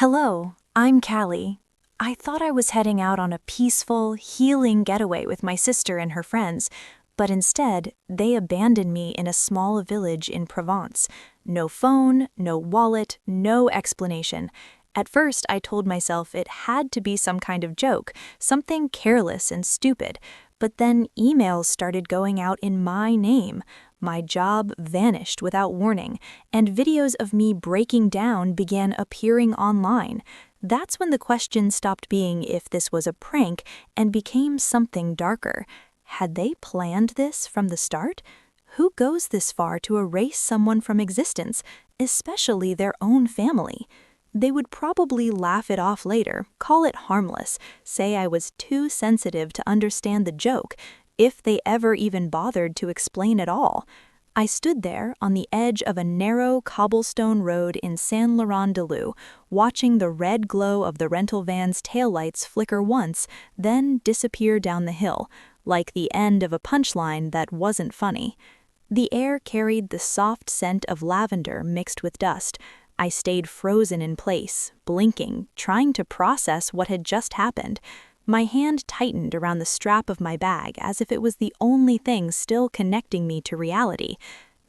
Hello, I'm Callie. I thought I was heading out on a peaceful, healing getaway with my sister and her friends, but instead, they abandoned me in a small village in Provence. No phone, no wallet, no explanation. At first, I told myself it had to be some kind of joke, something careless and stupid. But then emails started going out in my name. My job vanished without warning, and videos of me breaking down began appearing online. That's when the question stopped being if this was a prank and became something darker. Had they planned this from the start? Who goes this far to erase someone from existence, especially their own family? They would probably laugh it off later, call it harmless, say I was too sensitive to understand the joke, if they ever even bothered to explain at all. I stood there on the edge of a narrow cobblestone road in Saint-Laurent-de-Leu, watching the red glow of the rental van's taillights flicker once, then disappear down the hill, like the end of a punchline that wasn't funny. The air carried the soft scent of lavender mixed with dust. I stayed frozen in place, blinking, trying to process what had just happened. My hand tightened around the strap of my bag as if it was the only thing still connecting me to reality.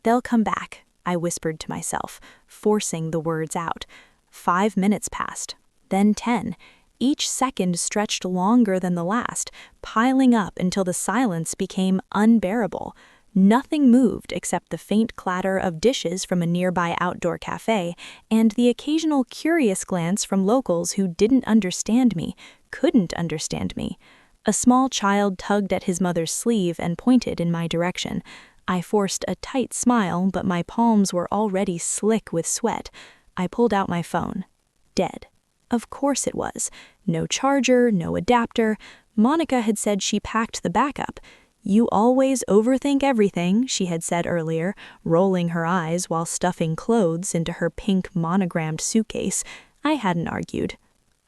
"They'll come back," I whispered to myself, forcing the words out. 5 minutes passed, then 10. Each second stretched longer than the last, piling up until the silence became unbearable. Nothing moved except the faint clatter of dishes from a nearby outdoor cafe and the occasional curious glance from locals who didn't understand me, couldn't understand me. A small child tugged at his mother's sleeve and pointed in my direction. I forced a tight smile, but my palms were already slick with sweat. I pulled out my phone. Dead. Of course it was. No charger, no adapter. Monica had said she packed the backup. "You always overthink everything," she had said earlier, rolling her eyes while stuffing clothes into her pink monogrammed suitcase. I hadn't argued.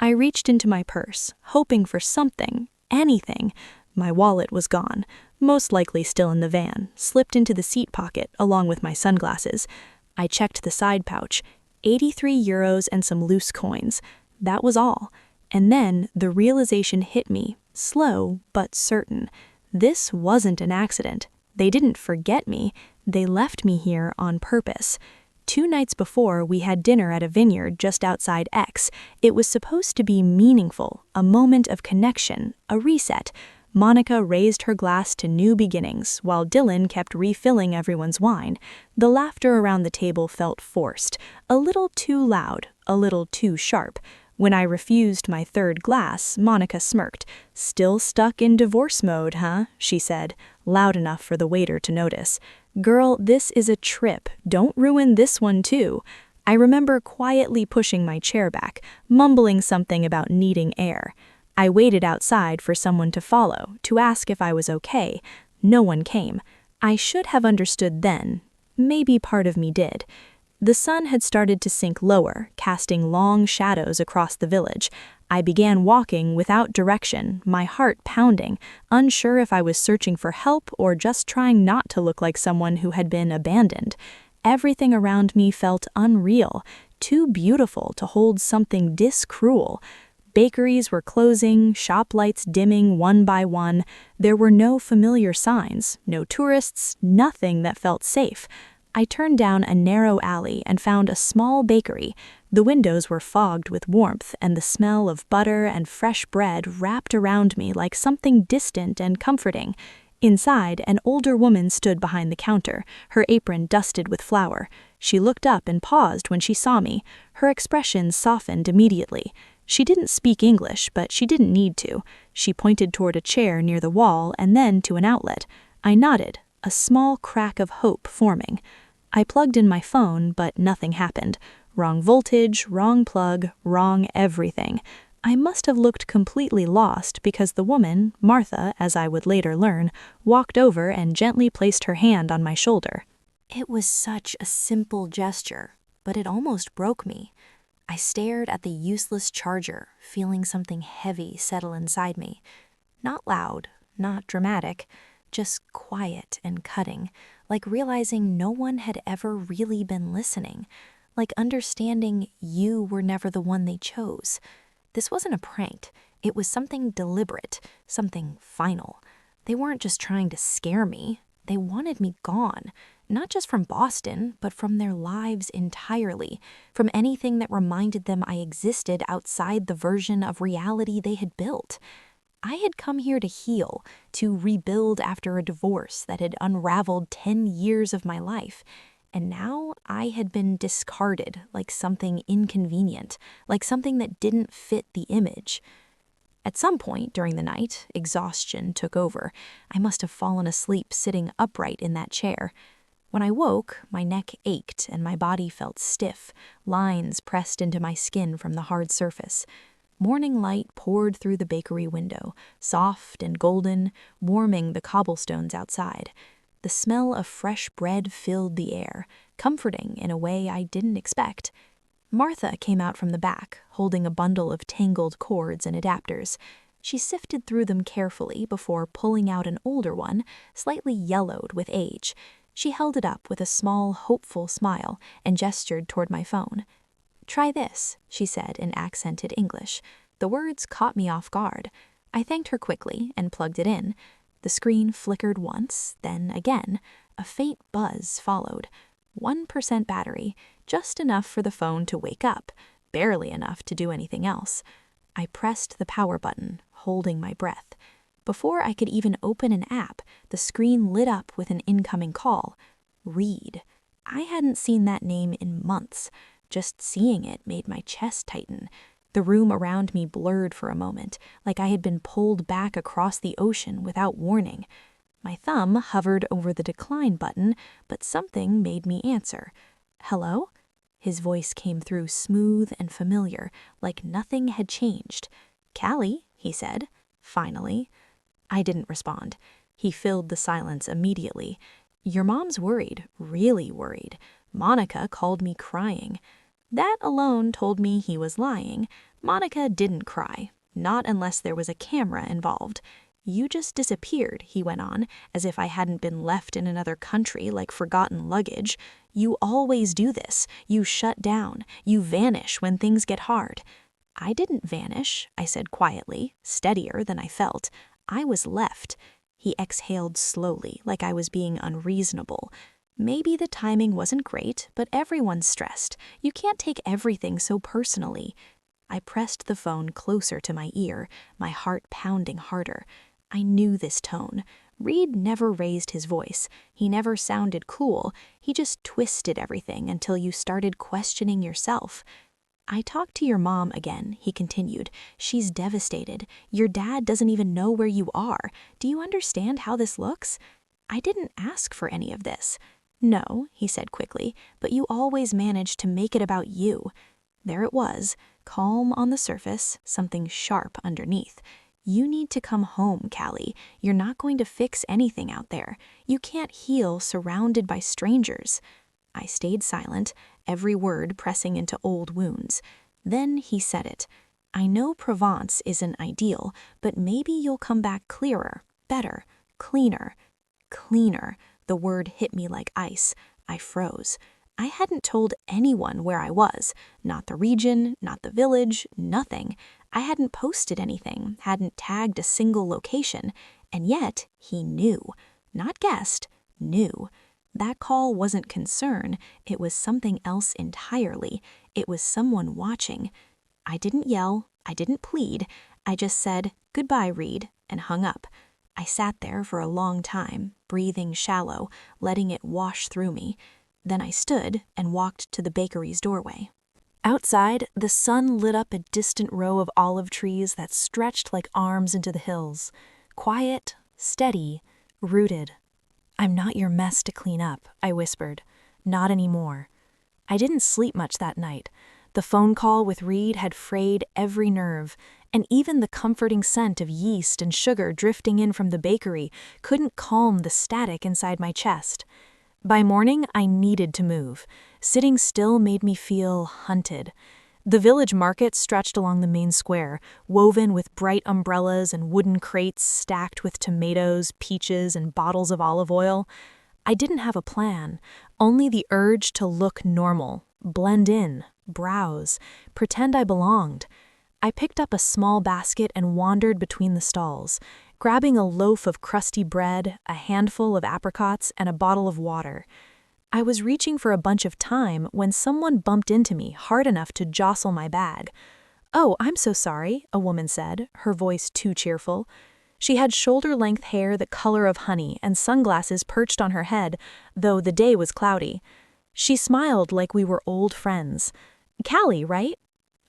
I reached into my purse, hoping for something, anything. My wallet was gone, most likely still in the van, slipped into the seat pocket along with my sunglasses. I checked the side pouch. 83 euros and some loose coins. That was all. And then the realization hit me, slow but certain. This wasn't an accident. They didn't forget me. They left me here on purpose. 2 nights before, we had dinner at a vineyard just outside X. It was supposed to be meaningful, a moment of connection, a reset. Monica raised her glass to new beginnings, while Dylan kept refilling everyone's wine. The laughter around the table felt forced, a little too loud, a little too sharp. When I refused my 3rd glass, Monica smirked. "Still stuck in divorce mode, huh?" she said, loud enough for the waiter to notice. "Girl, this is a trip. Don't ruin this one too." I remember quietly pushing my chair back, mumbling something about needing air. I waited outside for someone to follow, to ask if I was okay. No one came. I should have understood then. Maybe part of me did. The sun had started to sink lower, casting long shadows across the village. I began walking without direction, my heart pounding, unsure if I was searching for help or just trying not to look like someone who had been abandoned. Everything around me felt unreal, too beautiful to hold something this cruel. Bakeries were closing, shop lights dimming one by one. There were no familiar signs, no tourists, nothing that felt safe. I turned down a narrow alley and found a small bakery. The windows were fogged with warmth, and the smell of butter and fresh bread wrapped around me like something distant and comforting. Inside, an older woman stood behind the counter, her apron dusted with flour. She looked up and paused when she saw me. Her expression softened immediately. She didn't speak English, but she didn't need to. She pointed toward a chair near the wall and then to an outlet. I nodded, a small crack of hope forming. I plugged in my phone, but nothing happened. Wrong voltage, wrong plug, wrong everything. I must have looked completely lost because the woman, Martha, as I would later learn, walked over and gently placed her hand on my shoulder. It was such a simple gesture, but it almost broke me. I stared at the useless charger, feeling something heavy settle inside me. Not loud, not dramatic, just quiet and cutting, like realizing no one had ever really been listening. like understanding you were never the one they chose. This wasn't a prank. It was something deliberate, something final. They weren't just trying to scare me. They wanted me gone, not just from Boston, but from their lives entirely, from anything that reminded them I existed outside the version of reality they had built. I had come here to heal, to rebuild after a divorce that had unraveled 10 years of my life. And now I had been discarded like something inconvenient, like something that didn't fit the image. At some point during the night, exhaustion took over. I must have fallen asleep sitting upright in that chair. When I woke, my neck ached and my body felt stiff, lines pressed into my skin from the hard surface. Morning light poured through the bakery window, soft and golden, warming the cobblestones outside. The smell of fresh bread filled the air, comforting in a way I didn't expect. Martha came out from the back, holding a bundle of tangled cords and adapters. She sifted through them carefully before pulling out an older one, slightly yellowed with age. She held it up with a small, hopeful smile and gestured toward my phone. "Try this," she said in accented English. The words caught me off guard. I thanked her quickly and plugged it in. The screen flickered once, then again. A faint buzz followed. 1% battery, just enough for the phone to wake up, barely enough to do anything else. I pressed the power button, holding my breath. Before I could even open an app, the screen lit up with an incoming call. Reed. I hadn't seen that name in months. Just seeing it made my chest tighten. The room around me blurred for a moment, like I had been pulled back across the ocean without warning. My thumb hovered over the decline button, but something made me answer. "Hello?" His voice came through smooth and familiar, like nothing had changed. "Callie," he said. Finally. I didn't respond. He filled the silence immediately. "Your mom's worried, really worried. Monica called me crying." That alone told me he was lying. Monica didn't cry, not unless there was a camera involved. "You just disappeared," he went on, as if I hadn't been left in another country like forgotten luggage. "You always do this. You shut down. You vanish when things get hard." "I didn't vanish," I said quietly, steadier than I felt. "I was left." He exhaled slowly, like I was being unreasonable. Maybe the timing wasn't great, but everyone's stressed. You can't take everything so personally. I pressed the phone closer to my ear, my heart pounding harder. I knew this tone. Reed never raised his voice. He never sounded cool. He just twisted everything until you started questioning yourself. "I talked to your mom again," he continued. "She's devastated. Your dad doesn't even know where you are. Do you understand how this looks?" I didn't ask for any of this. "No," he said quickly, "but you always manage to make it about you." There it was, calm on the surface, something sharp underneath. "You need to come home, Callie. You're not going to fix anything out there. You can't heal surrounded by strangers." I stayed silent, every word pressing into old wounds. Then he said it. "I know Provence isn't ideal, but maybe you'll come back clearer, better, cleaner." Cleaner. The word hit me like ice. I froze. I hadn't told anyone where I was. Not the region, not the village, nothing. I hadn't posted anything, hadn't tagged a single location. And yet, he knew. Not guessed, knew. That call wasn't concern. It was something else entirely. It was someone watching. I didn't yell. I didn't plead. I just said, "Goodbye, Reed," and hung up. I sat there for a long time, breathing shallow, letting it wash through me. Then I stood and walked to the bakery's doorway. Outside, the sun lit up a distant row of olive trees that stretched like arms into the hills. Quiet, steady, rooted. "I'm not your mess to clean up," I whispered. "Not anymore." I didn't sleep much that night. The phone call with Reed had frayed every nerve, and even the comforting scent of yeast and sugar drifting in from the bakery couldn't calm the static inside my chest. By morning, I needed to move. Sitting still made me feel hunted. The village market stretched along the main square, woven with bright umbrellas and wooden crates stacked with tomatoes, peaches, and bottles of olive oil. I didn't have a plan, only the urge to look normal, blend in, browse, pretend I belonged. I picked up a small basket and wandered between the stalls, grabbing a loaf of crusty bread, a handful of apricots, and a bottle of water. I was reaching for a bunch of thyme when someone bumped into me hard enough to jostle my bag. "Oh, I'm so sorry," a woman said, her voice too cheerful. She had shoulder-length hair the color of honey and sunglasses perched on her head, though the day was cloudy. She smiled like we were old friends. "Callie, right?"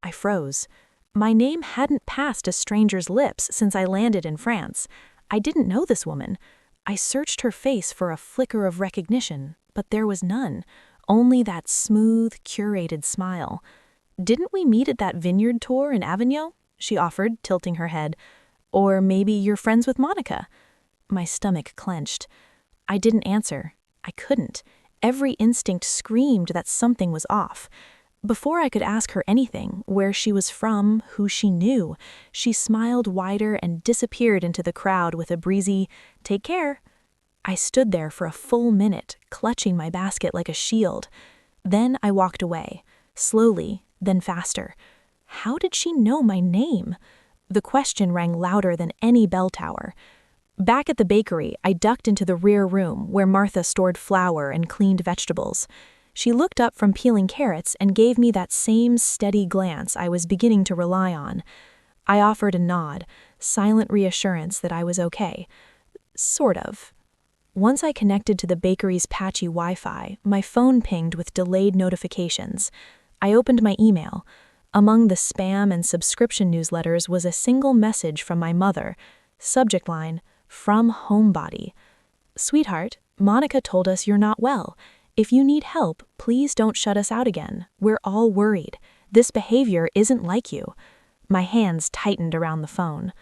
I froze. My name hadn't passed a stranger's lips since I landed in France. I didn't know this woman. I searched her face for a flicker of recognition, but there was none, only that smooth, curated smile. "Didn't we meet at that vineyard tour in Avignon?" she offered, tilting her head. "Or maybe you're friends with Monica?" My stomach clenched. I didn't answer. I couldn't. Every instinct screamed that something was off. Before I could ask her anything, where she was from, who she knew, she smiled wider and disappeared into the crowd with a breezy, "Take care." I stood there for a full minute, clutching my basket like a shield. Then I walked away, slowly, then faster. How did she know my name? The question rang louder than any bell tower. Back at the bakery, I ducked into the rear room where Martha stored flour and cleaned vegetables. She looked up from peeling carrots and gave me that same steady glance I was beginning to rely on. I offered a nod, silent reassurance that I was okay. Sort of. Once I connected to the bakery's patchy Wi-Fi, my phone pinged with delayed notifications. I opened my email. Among the spam and subscription newsletters was a single message from my mother. Subject line, "From Homebody." "Sweetheart, Monica told us you're not well. If you need help, please don't shut us out again. We're all worried. This behavior isn't like you." My hands tightened around the phone.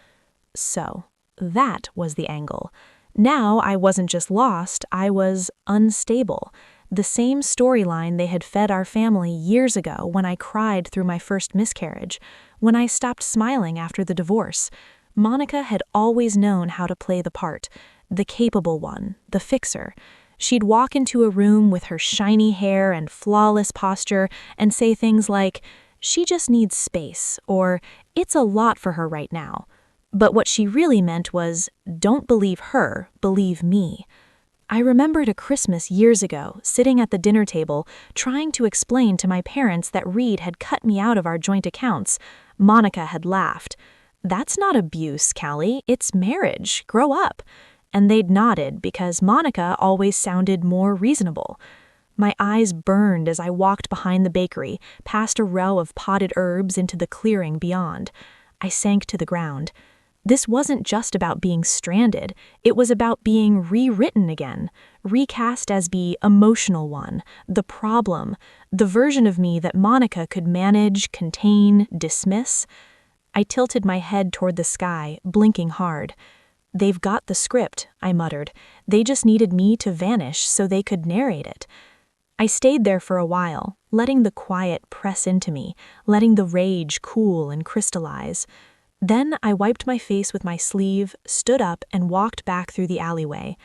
So, that was the angle. Now I wasn't just lost, I was unstable. The same storyline they had fed our family years ago when I cried through my first miscarriage, when I stopped smiling after the divorce. Monica had always known how to play the part, the capable one, the fixer. She'd walk into a room with her shiny hair and flawless posture and say things like, "She just needs space," or "It's a lot for her right now." But what she really meant was, "Don't believe her, believe me." I remembered a Christmas years ago, sitting at the dinner table, trying to explain to my parents that Reed had cut me out of our joint accounts. Monica had laughed. "That's not abuse, Callie, it's marriage, grow up." And they'd nodded because Monica always sounded more reasonable. My eyes burned as I walked behind the bakery, past a row of potted herbs into the clearing beyond. I sank to the ground. This wasn't just about being stranded, it was about being rewritten again, recast as the emotional one, the problem, the version of me that Monica could manage, contain, dismiss. I tilted my head toward the sky, blinking hard. "They've got the script," I muttered. "They just needed me to vanish so they could narrate it." I stayed there for a while, letting the quiet press into me, letting the rage cool and crystallize. Then I wiped my face with my sleeve, stood up, and walked back through the alleyway.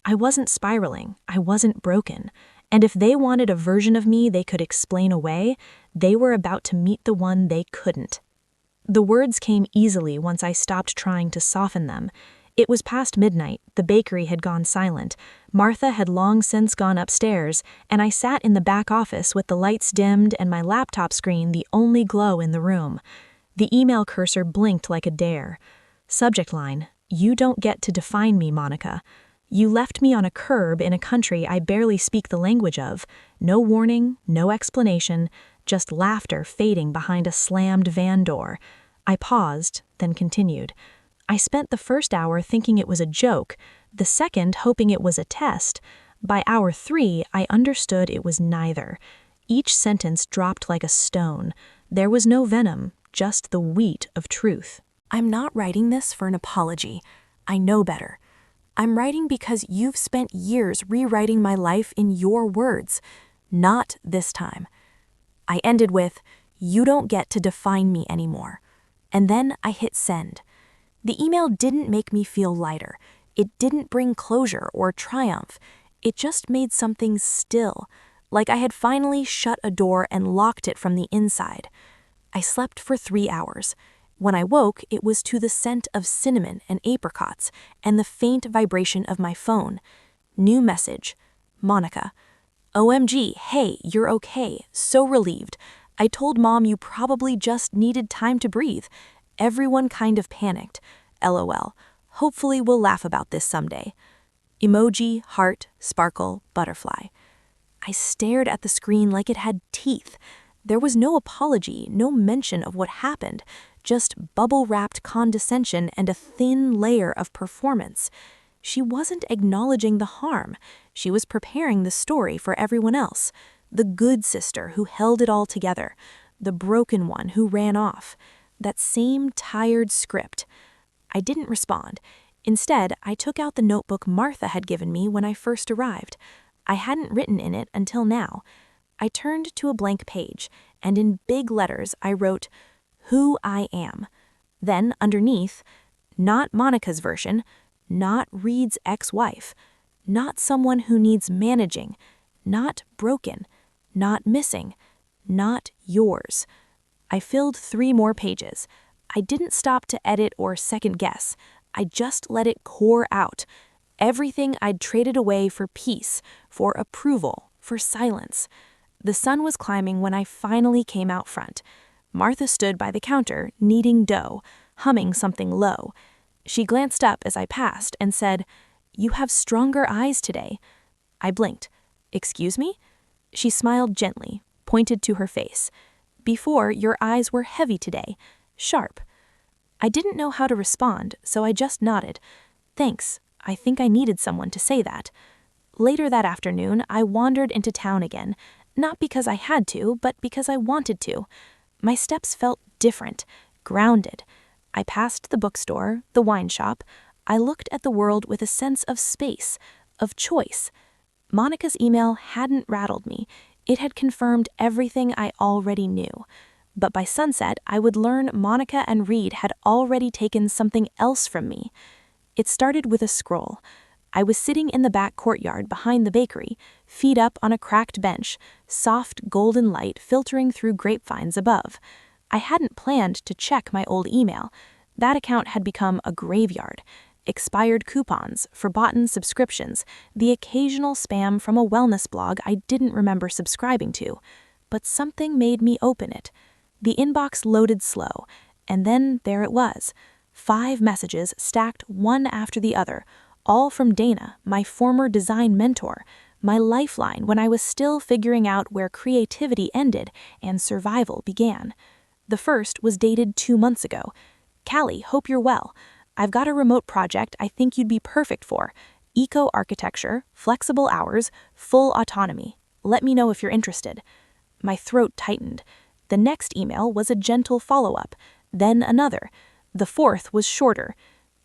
I wasn't spiraling, I wasn't broken, and if they wanted a version of me they could explain away, they were about to meet the one they couldn't. The words came easily once I stopped trying to soften them. It was past midnight, the bakery had gone silent, Martha had long since gone upstairs, and I sat in the back office with the lights dimmed and my laptop screen the only glow in the room. The email cursor blinked like a dare. Subject line, "You don't get to define me, Monica. You left me on a curb in a country I barely speak the language of. No warning, no explanation, just laughter fading behind a slammed van door." I paused, then continued. I spent the first hour thinking it was a joke, the second hoping it was a test. By hour 3, I understood it was neither. Each sentence dropped like a stone. There was no venom, just the wheat of truth. "I'm not writing this for an apology. I know better. I'm writing because you've spent years rewriting my life in your words. Not this time." I ended with, "You don't get to define me anymore." And then I hit send. The email didn't make me feel lighter. It didn't bring closure or triumph. It just made something still. like I had finally shut a door and locked it from the inside. I slept for 3 hours. When I woke, it was to the scent of cinnamon and apricots and the faint vibration of my phone. New message. Monica. OMG, hey, you're okay. So relieved. I told Mom you probably just needed time to breathe. Everyone kind of panicked. LOL. Hopefully we'll laugh about this someday. Emoji, heart, sparkle, butterfly. I stared at the screen like it had teeth. There was no apology, no mention of what happened, just bubble-wrapped condescension and a thin layer of performance. She wasn't acknowledging the harm. She was preparing the story for everyone else. The good sister who held it all together. The broken one who ran off. That same tired script. I didn't respond. Instead, I took out the notebook Martha had given me when I first arrived. I hadn't written in it until now. I turned to a blank page, and in big letters I wrote, "Who I am." Then, underneath, not Monica's version, not Reed's ex-wife, not someone who needs managing, not broken, not missing, not yours. I filled 3 more pages. I didn't stop to edit or second guess. I just let it pour out. Everything I'd traded away for peace, for approval, for silence. The sun was climbing when I finally came out front. Martha stood by the counter, kneading dough, humming something low. She glanced up as I passed and said, "You have stronger eyes today." I blinked. "Excuse me?" She smiled gently, pointed to her face. "Before, your eyes were heavy today, sharp." I didn't know how to respond, so I just nodded. "Thanks, I think I needed someone to say that." Later that afternoon, I wandered into town again, not because I had to, but because I wanted to. My steps felt different, grounded. I passed the bookstore, the wine shop. I looked at the world with a sense of space, of choice. Monica's email hadn't rattled me. It had confirmed everything I already knew. But by sunset, I would learn Monica and Reed had already taken something else from me. It started with a scroll. I was sitting in the back courtyard behind the bakery, feet up on a cracked bench, soft golden light filtering through grapevines above. I hadn't planned to check my old email. That account had become a graveyard. Expired coupons, forgotten subscriptions, the occasional spam from a wellness blog I didn't remember subscribing to. But something made me open it. The inbox loaded slow, and then there it was. 5 messages stacked one after the other, all from Dana, my former design mentor, my lifeline when I was still figuring out where creativity ended and survival began. The first was dated 2 months ago. "Callie, hope you're well. I've got a remote project I think you'd be perfect for. Eco-architecture, flexible hours, full autonomy. Let me know if you're interested." My throat tightened. The next email was a gentle follow-up, then another. The 4th was shorter.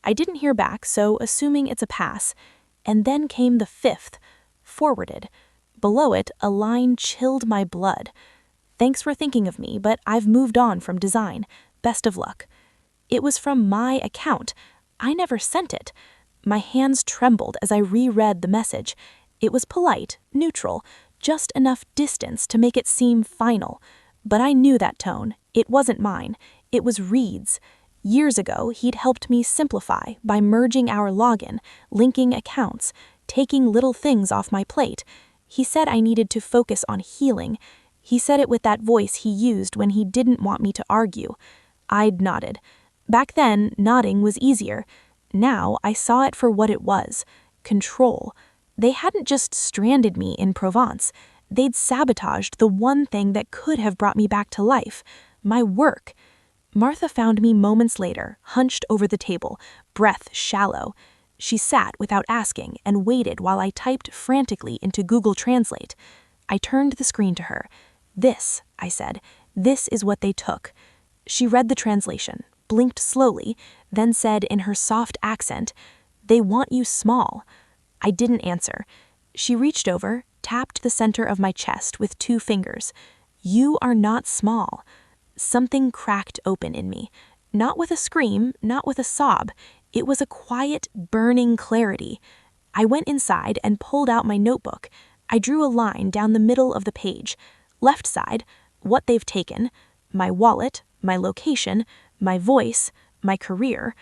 I didn't hear back, so assuming it's a pass. And then came the 5th, forwarded. Below it, a line chilled my blood. "Thanks for thinking of me, but I've moved on from design. Best of luck." It was from my account. I never sent it. My hands trembled as I reread the message. It was polite, neutral, just enough distance to make it seem final. But I knew that tone. It wasn't mine. It was Reed's. Years ago, he'd helped me simplify by merging our login, linking accounts, taking little things off my plate. He said I needed to focus on healing. He said it with that voice he used when he didn't want me to argue. I'd nodded. Back then, nodding was easier. Now, I saw it for what it was. Control. They hadn't just stranded me in Provence. They'd sabotaged the one thing that could have brought me back to life. My work. Martha found me moments later, hunched over the table, breath shallow. She sat without asking and waited while I typed frantically into Google Translate. I turned the screen to her. "This," I said, "this is what they took." She read the translation, blinked slowly, then said in her soft accent, "They want you small." I didn't answer. She reached over, tapped the center of my chest with 2 fingers. "You are not small." Something cracked open in me. Not with a scream, not with a sob. It was a quiet, burning clarity. I went inside and pulled out my notebook. I drew a line down the middle of the page. Left side, what they've taken, my wallet, my location, my voice, my career.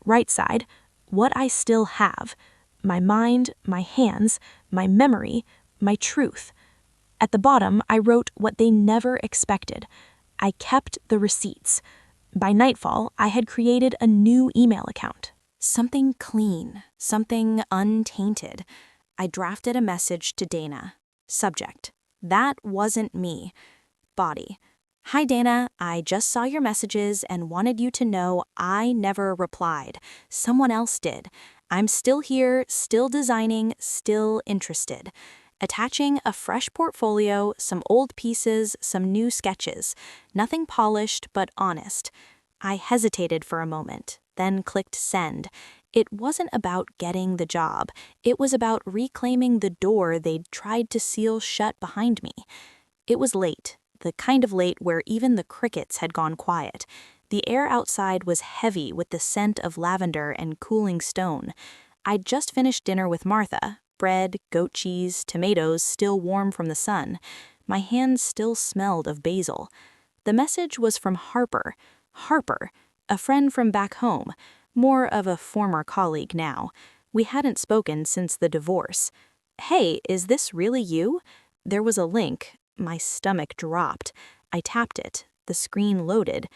Right side, what I still have, my mind, my hands, my memory, my truth. At the bottom, I wrote what they never expected. I kept the receipts. By nightfall, I had created a new email account. Something clean, something untainted. I drafted a message to Dana. Subject: that wasn't me. Body: hi Dana, I just saw your messages and wanted you to know I never replied. Someone else did. I'm still here, still designing, still interested. Attaching a fresh portfolio, some old pieces, some new sketches. Nothing polished, but honest. I hesitated for a moment, then clicked send. It wasn't about getting the job. It was about reclaiming the door they'd tried to seal shut behind me. It was late, the kind of late where even the crickets had gone quiet. The air outside was heavy with the scent of lavender and cooling stone. I'd just finished dinner with Martha. Bread, goat cheese, tomatoes still warm from the sun. My hands still smelled of basil. The message was from Harper. Harper, a friend from back home, more of a former colleague now. We hadn't spoken since the divorce. Hey, is this really you? There was a link. My stomach dropped. I tapped it. The screen loaded.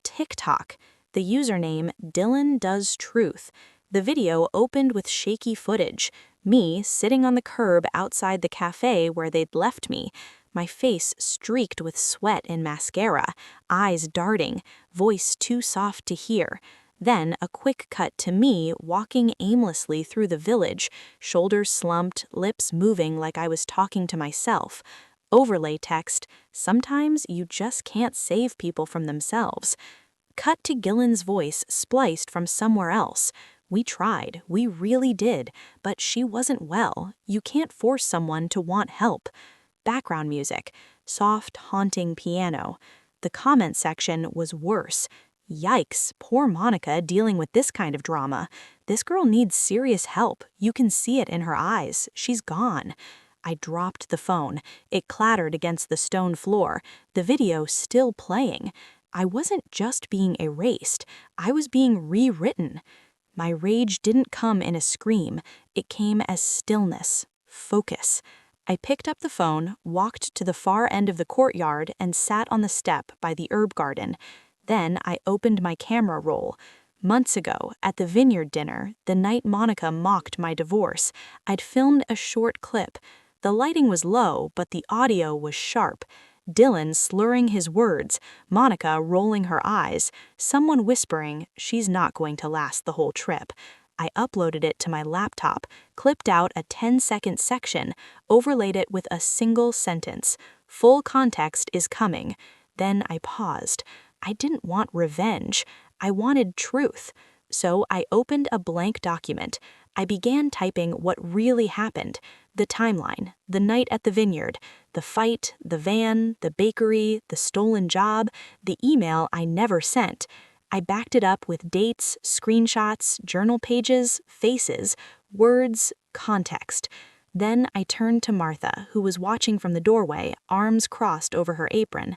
TikTok. The username Dylan Does Truth. The video opened with shaky footage. Me sitting on the curb outside the cafe where they'd left me. My face streaked with sweat and mascara, eyes darting, voice too soft to hear. Then a quick cut to me walking aimlessly through the village, shoulders slumped, lips moving like I was talking to myself. Overlay text: sometimes you just can't save people from themselves. Cut to Gillen's voice spliced from somewhere else. We tried, we really did, but she wasn't well. You can't force someone to want help. Background music, soft, haunting piano. The comment section was worse. Yikes, poor Monica dealing with this kind of drama. This girl needs serious help. You can see it in her eyes. She's gone. I dropped the phone. It clattered against the stone floor, the video still playing. I wasn't just being erased. I was being rewritten. My rage didn't come in a scream. It came as stillness, focus. I picked up the phone, walked to the far end of the courtyard, and sat on the step by the herb garden. Then I opened my camera roll. Months ago, at the vineyard dinner, the night Monica mocked my divorce, I'd filmed a short clip. The lighting was low, but the audio was sharp. Dylan slurring his words, Monica rolling her eyes, someone whispering, she's not going to last the whole trip. I uploaded it to my laptop, clipped out a 10-second section, overlaid it with a single sentence. Full context is coming. Then I paused. I didn't want revenge. I wanted truth. So I opened a blank document. I began typing what really happened. The timeline, the night at the vineyard, the fight, the van, the bakery, the stolen job, the email I never sent. I backed it up with dates, screenshots, journal pages, faces, words, context. Then I turned to Martha, who was watching from the doorway, arms crossed over her apron.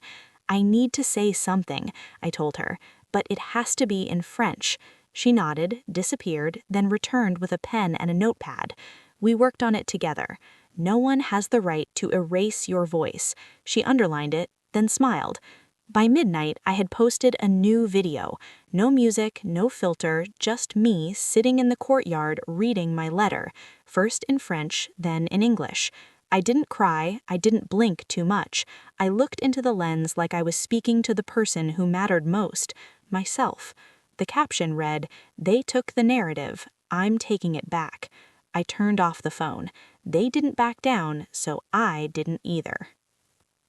I need to say something, I told her, but it has to be in French. She nodded, disappeared, then returned with a pen and a notepad. We worked on it together. No one has the right to erase your voice. She underlined it, then smiled. By midnight, I had posted a new video. No music, no filter, just me sitting in the courtyard reading my letter, first in French, then in English. I didn't cry, I didn't blink too much. I looked into the lens like I was speaking to the person who mattered most, myself. The caption read, "They took the narrative, I'm taking it back." I turned off the phone. They didn't back down, so I didn't either.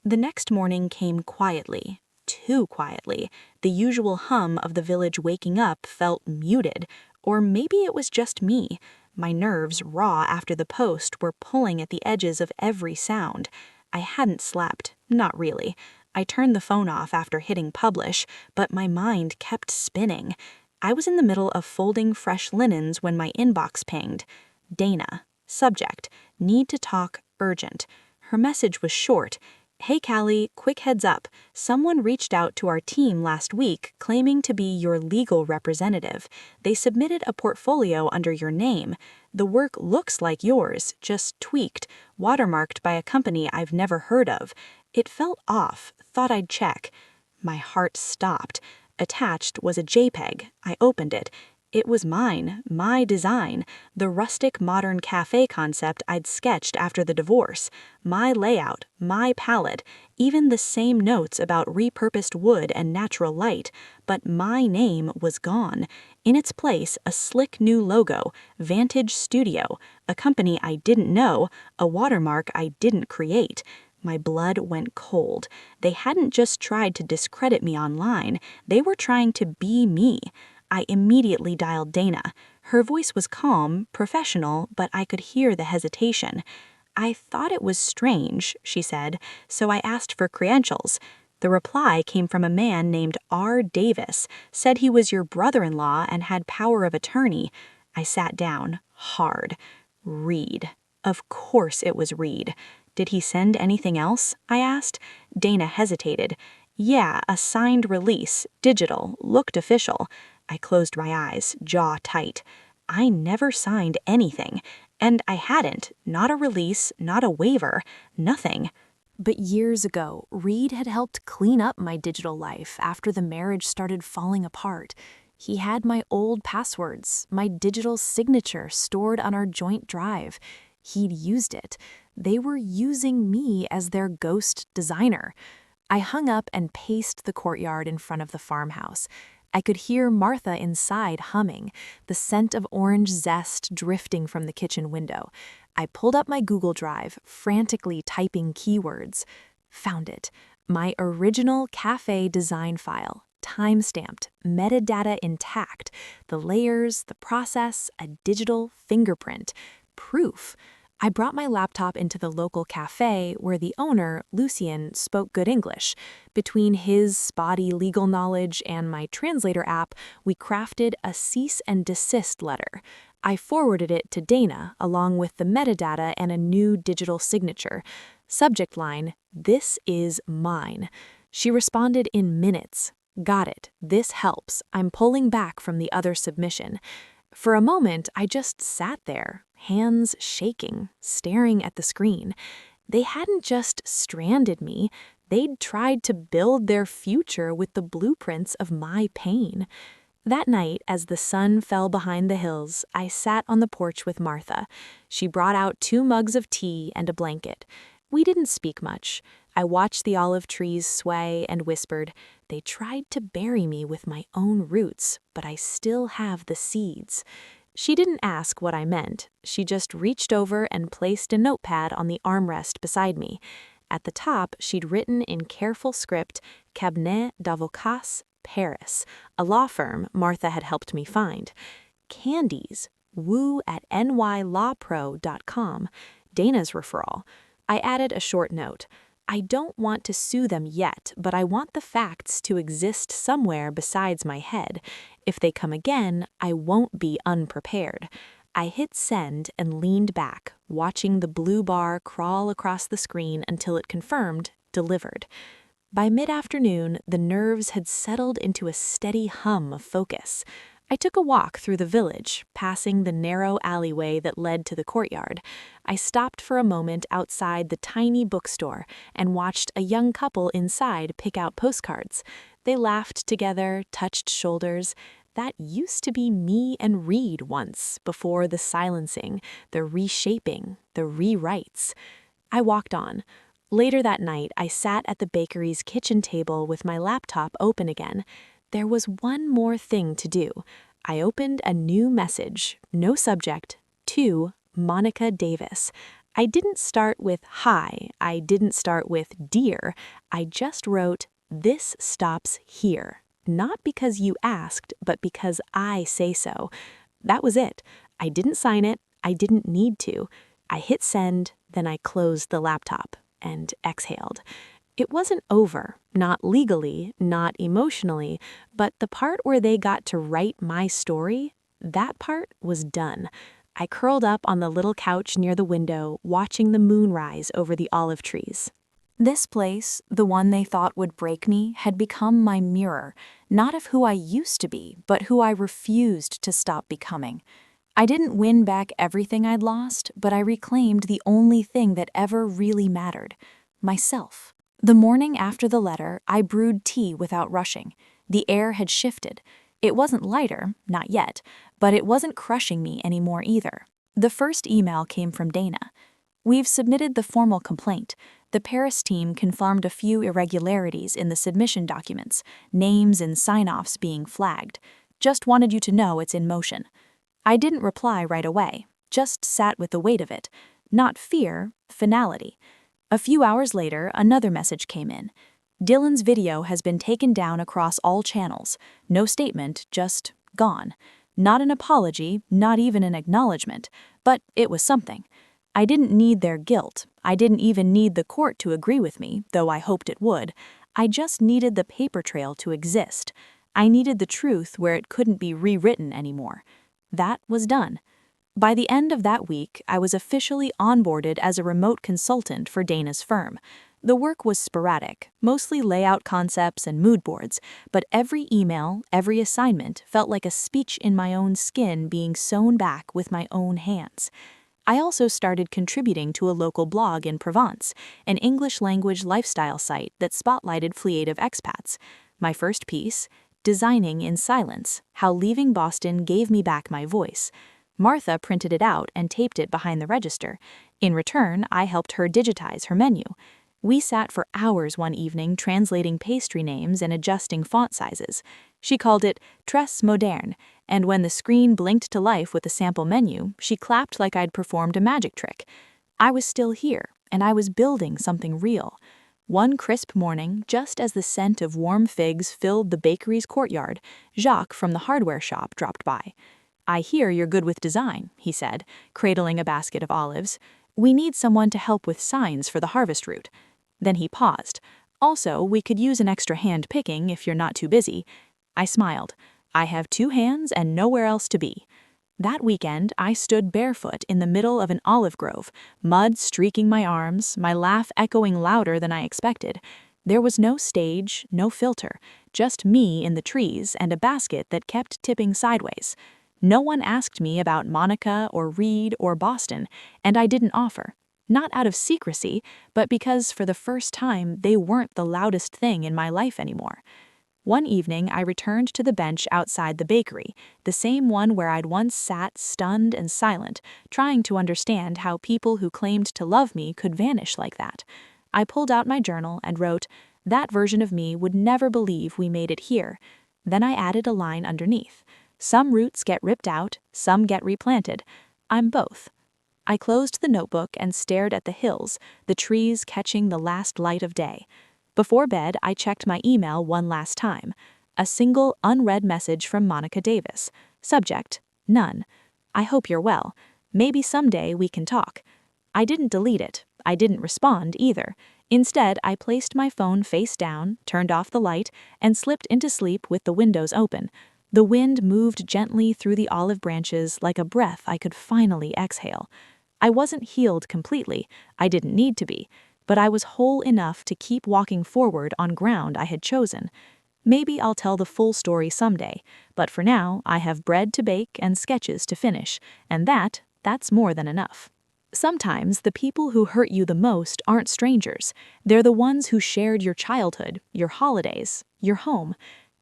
The next morning came quietly, too quietly. The usual hum of the village waking up felt muted, or maybe it was just me. My nerves, raw after the post, were pulling at the edges of every sound. I hadn't slept, not really. I turned the phone off after hitting publish, but my mind kept spinning. I was in the middle of folding fresh linens when my inbox pinged. Dana. Subject: need to talk urgent. Her message was short. "Hey Callie, quick heads up. Someone reached out to our team last week claiming to be your legal representative. They submitted a portfolio under your name. The work looks like yours, just tweaked, watermarked by a company I've never heard of. It felt off, thought I'd check." My heart stopped. Attached was a JPEG. I opened it. It was mine, my design, the rustic modern cafe concept I'd sketched after the divorce, my layout, my palette, even the same notes about repurposed wood and natural light, but my name was gone. In its place, a slick new logo, Vantage Studio, a company I didn't know, a watermark I didn't create. My blood went cold. They hadn't just tried to discredit me online, they were trying to be me. I immediately dialed Dana. Her voice was calm, professional, but I could hear the hesitation. "I thought it was strange," she said, "so I asked for credentials." The reply came from a man named R. Davis, said he was your brother-in-law and had power of attorney. I sat down, hard. Reed. Of course it was Reed. "Did he send anything else?" I asked. Dana hesitated. "Yeah, a signed release, digital, looked official." I closed my eyes, jaw tight. I never signed anything. And I hadn't. Not a release, not a waiver, nothing. But years ago, Reed had helped clean up my digital life after the marriage started falling apart. He had my old passwords, my digital signature stored on our joint drive. He'd used it. They were using me as their ghost designer. I hung up and paced the courtyard in front of the farmhouse. I could hear Martha inside humming, the scent of orange zest drifting from the kitchen window. I pulled up my Google Drive, frantically typing keywords. Found it. My original cafe design file, time-stamped, metadata intact, the layers, the process, a digital fingerprint. Proof. I brought my laptop into the local cafe where the owner, Lucien, spoke good English. Between his spotty legal knowledge and my translator app, we crafted a cease and desist letter. I forwarded it to Dana along with the metadata and a new digital signature. Subject line, "This is mine." She responded in minutes. "Got it. This helps. I'm pulling back from the other submission." For a moment, I just sat there, hands shaking, staring at the screen. They hadn't just stranded me, they'd tried to build their future with the blueprints of my pain. That night, as the sun fell behind the hills, I sat on the porch with Martha. She brought out 2 mugs of tea and a blanket. We didn't speak much. I watched the olive trees sway and whispered, "They tried to bury me with my own roots, but I still have the seeds." She didn't ask what I meant. She just reached over and placed a notepad on the armrest beside me. At the top, she'd written in careful script, "Cabinet d'Avocats, Paris," a law firm Martha had helped me find. Candies, woo at nylawpro.com, Dana's referral. I added a short note. "I don't want to sue them yet, but I want the facts to exist somewhere besides my head. If they come again, I won't be unprepared." I hit send and leaned back, watching the blue bar crawl across the screen until it confirmed, delivered. By mid-afternoon, the nerves had settled into a steady hum of focus. I took a walk through the village, passing the narrow alleyway that led to the courtyard. I stopped for a moment outside the tiny bookstore and watched a young couple inside pick out postcards. They laughed together, touched shoulders. That used to be me and Reed once, before the silencing, the reshaping, the rewrites. I walked on. Later that night, I sat at the bakery's kitchen table with my laptop open again. There was one more thing to do. I opened a new message, no subject, to Monica Davis. I didn't start with hi, I didn't start with dear. I just wrote, "This stops here." Not because you asked, but because I say so. That was it. I didn't sign it. I didn't need to. I hit send, then I closed the laptop and exhaled. It wasn't over, not legally, not emotionally, but the part where they got to write my story, that part was done. I curled up on the little couch near the window, watching the moon rise over the olive trees. This place, the one they thought would break me, had become my mirror, not of who I used to be, but who I refused to stop becoming. I didn't win back everything I'd lost, but I reclaimed the only thing that ever really mattered: myself. The morning after the letter, I brewed tea without rushing. The air had shifted. It wasn't lighter, not yet, but it wasn't crushing me anymore either. The first email came from Dana. "We've submitted the formal complaint. The Paris team confirmed a few irregularities in the submission documents, names and sign-offs being flagged. Just wanted you to know it's in motion." I didn't reply right away, just sat with the weight of it. Not fear, finality. A few hours later, another message came in. "Dylan's video has been taken down across all channels. No statement, just gone. Not an apology, not even an acknowledgement, but it was something. I didn't need their guilt. I didn't even need the court to agree with me, though I hoped it would. I just needed the paper trail to exist. I needed the truth where it couldn't be rewritten anymore." That was done. By the end of that week, I was officially onboarded as a remote consultant for Dana's firm. The work was sporadic, mostly layout concepts and mood boards, but every email, every assignment felt like a speech in my own skin being sewn back with my own hands. I also started contributing to a local blog in Provence, an English-language lifestyle site that spotlighted fleative expats. My first piece, "Designing in Silence: How Leaving Boston Gave Me Back My Voice." Martha printed it out and taped it behind the register. In return, I helped her digitize her menu. We sat for hours one evening translating pastry names and adjusting font sizes. She called it Tres Moderne, and when the screen blinked to life with the sample menu, she clapped like I'd performed a magic trick. I was still here, and I was building something real. One crisp morning, just as the scent of warm figs filled the bakery's courtyard, Jacques from the hardware shop dropped by. "I hear you're good with design," he said, cradling a basket of olives. "We need someone to help with signs for the harvest route." Then he paused. "Also, we could use an extra hand picking if you're not too busy." I smiled. I have 2 hands and nowhere else to be. That weekend, I stood barefoot in the middle of an olive grove, mud streaking my arms, my laugh echoing louder than I expected. There was no stage, no filter, just me in the trees and a basket that kept tipping sideways. No one asked me about Monica or Reed or Boston, and I didn't offer. Not out of secrecy, but because for the first time they weren't the loudest thing in my life anymore. One evening, I returned to the bench outside the bakery, the same one where I'd once sat stunned and silent, trying to understand how people who claimed to love me could vanish like that. I pulled out my journal and wrote, "That version of me would never believe we made it here." Then I added a line underneath. "Some roots get ripped out, some get replanted. I'm both." I closed the notebook and stared at the hills, the trees catching the last light of day. Before bed, I checked my email one last time. A single unread message from Monica Davis. Subject: none. "I hope you're well. Maybe someday we can talk." I didn't delete it. I didn't respond either. Instead, I placed my phone face down, turned off the light, and slipped into sleep with the windows open. The wind moved gently through the olive branches like a breath I could finally exhale. I wasn't healed completely. I didn't need to be. But I was whole enough to keep walking forward on ground I had chosen. Maybe I'll tell the full story someday, but for now, I have bread to bake and sketches to finish, and that's more than enough. Sometimes the people who hurt you the most aren't strangers. They're the ones who shared your childhood, your holidays, your home.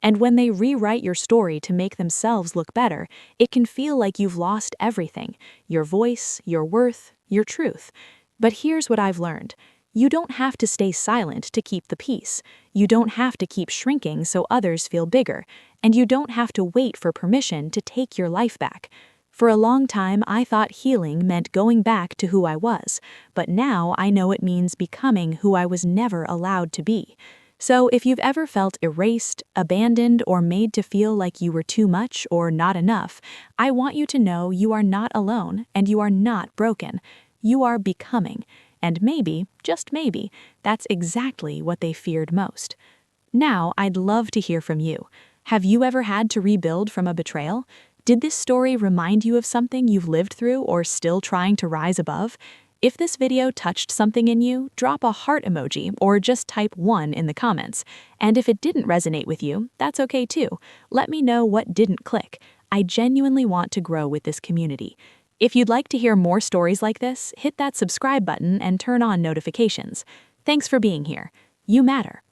And when they rewrite your story to make themselves look better, it can feel like you've lost everything: your voice, your worth, your truth. But here's what I've learned. You don't have to stay silent to keep the peace. You don't have to keep shrinking so others feel bigger. And you don't have to wait for permission to take your life back. For a long time, I thought healing meant going back to who I was, but now I know it means becoming who I was never allowed to be. So if you've ever felt erased, abandoned, or made to feel like you were too much or not enough, I want you to know you are not alone and you are not broken. You are becoming. And maybe, just maybe, that's exactly what they feared most. Now, I'd love to hear from you. Have you ever had to rebuild from a betrayal? Did this story remind you of something you've lived through or still trying to rise above? If this video touched something in you, drop a heart emoji or just type 1 in the comments. And if it didn't resonate with you, that's okay too. Let me know what didn't click. I genuinely want to grow with this community. If you'd like to hear more stories like this, hit that subscribe button and turn on notifications. Thanks for being here. You matter.